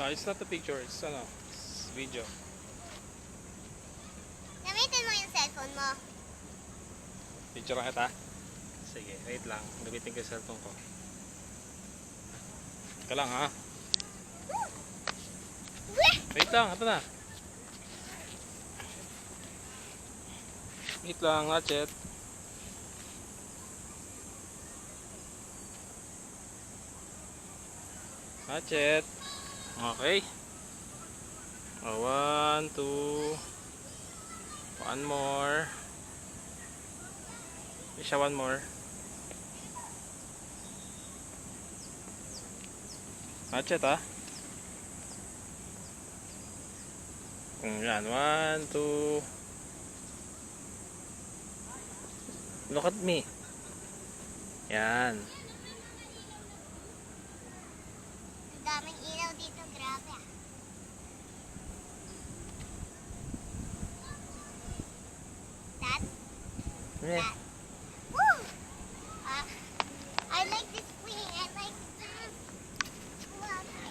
It's not a picture, it's it's video. Gamitin mo yung cellphone mo. Picture lang kita. Sige, wait lang. Gamitin ko yung cellphone ko. Teka lang ha. Wait lang, ito na. Wait lang, Ratchet. Ratchet. Okay. Oh, 1, 2. One more. Isa one more. Ratchet ha. Yan, 1, 2. Look at me. Yan. Ang daming ilaw dito, grabe ah. Yeah. That. Woo! I like this swing. I like this.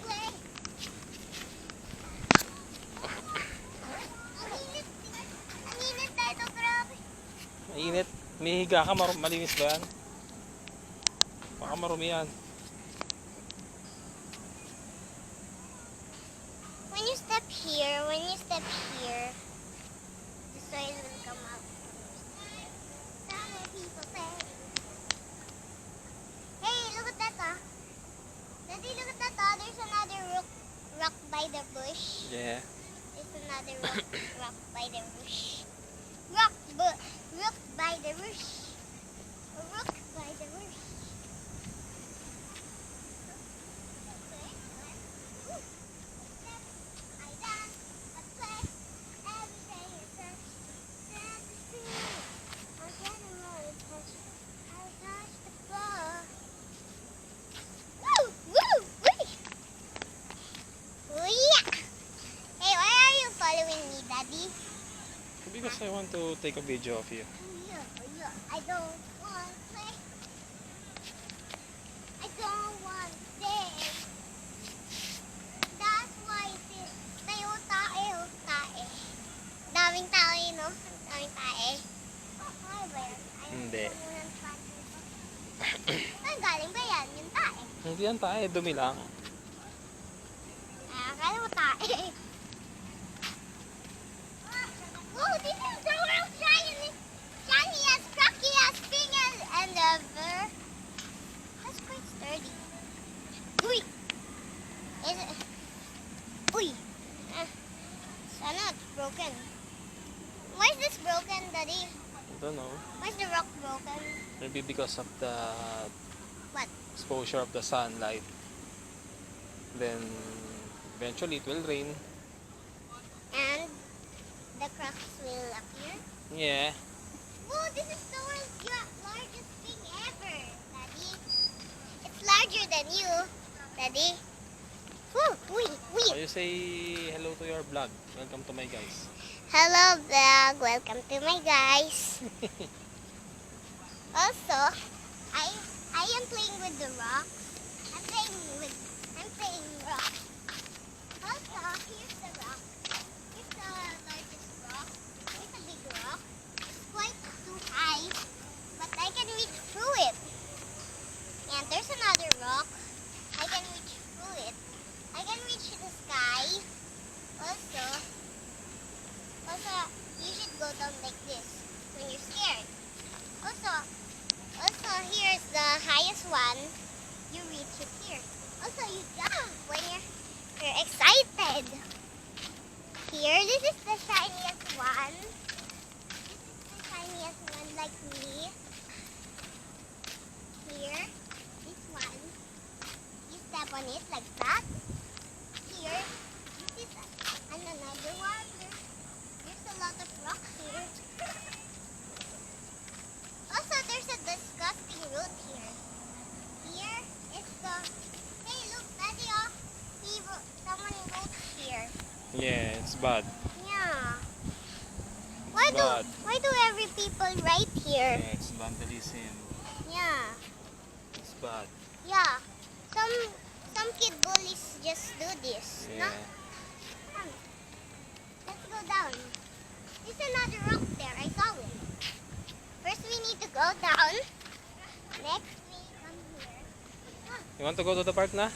Play. Ang init dito, grabe. Mainit. Mihiga ka, malinis ba yan? Baka marumi yan. When you step here, the soil will come out. Some people say, hey, look at that, ah. Daddy, look at that, ah. There's another rock by the bush. Yeah. There's another rock by the bush. Rock by the bush. Rock by the bush. I dance, I play, every day is fresh. Dance the street, I'm getting more touch. I touch the floor. Woo, woo, woo. Yeah. Hey, why are you following me, Daddy? Because I want to take a video of you. Yeah, I don't want to play. I don't want to stay. That's why tayo tae. Daming tao yun, no? Daming tae. Ay ba yan? Hindi. Saan galing ba yan? Yung tae. Hindi yan tayo, dumi lang. Akala mo tae. Whoa, this is the world shiniest, crockiest thing and ever. That's quite sturdy. Uy! Is it? Uy! Sana it's broken. Why is this broken, Daddy? I don't know. Why is the rock broken? Maybe because of the What? exposure of the sunlight. Then eventually it will rain. And the cracks will appear? Yeah. Whoa, this is the world's largest thing ever, Daddy. It's larger than you, Daddy. Woo, wee. So you say hello to your vlog. Welcome to my guys. Hello, vlog. Welcome to my guys. Also, I am playing with the rocks. I'm playing rocks. Also, here's the rock. Here's the largest rock. Here's a big rock. It's quite too high, but I can reach through it. And there's another rock. I can reach through it. I can reach the sky. Also, you should go down like this when you're scared. Also, here's the highest one. You reach it here. Also, you jump when you're excited. Here, this is the shiniest one. This is the shiniest one, like me. Here, this one. You step on it like that. Here, this is another one. There's a lot of rocks here. Also, there's a disgusting root here. Here is the... Hey, look, Daddy, oh. Someone wrote here. Yeah, it's bad. Yeah. Bad. Why do every people write here? Yeah, it's vandalism. Yeah. It's bad. Yeah. Some kid bullies just do this. No? Yeah. Come. Let's go down. There's another rock there. I saw it. First, we need to go down. Next, we come here. You want to go to the park na?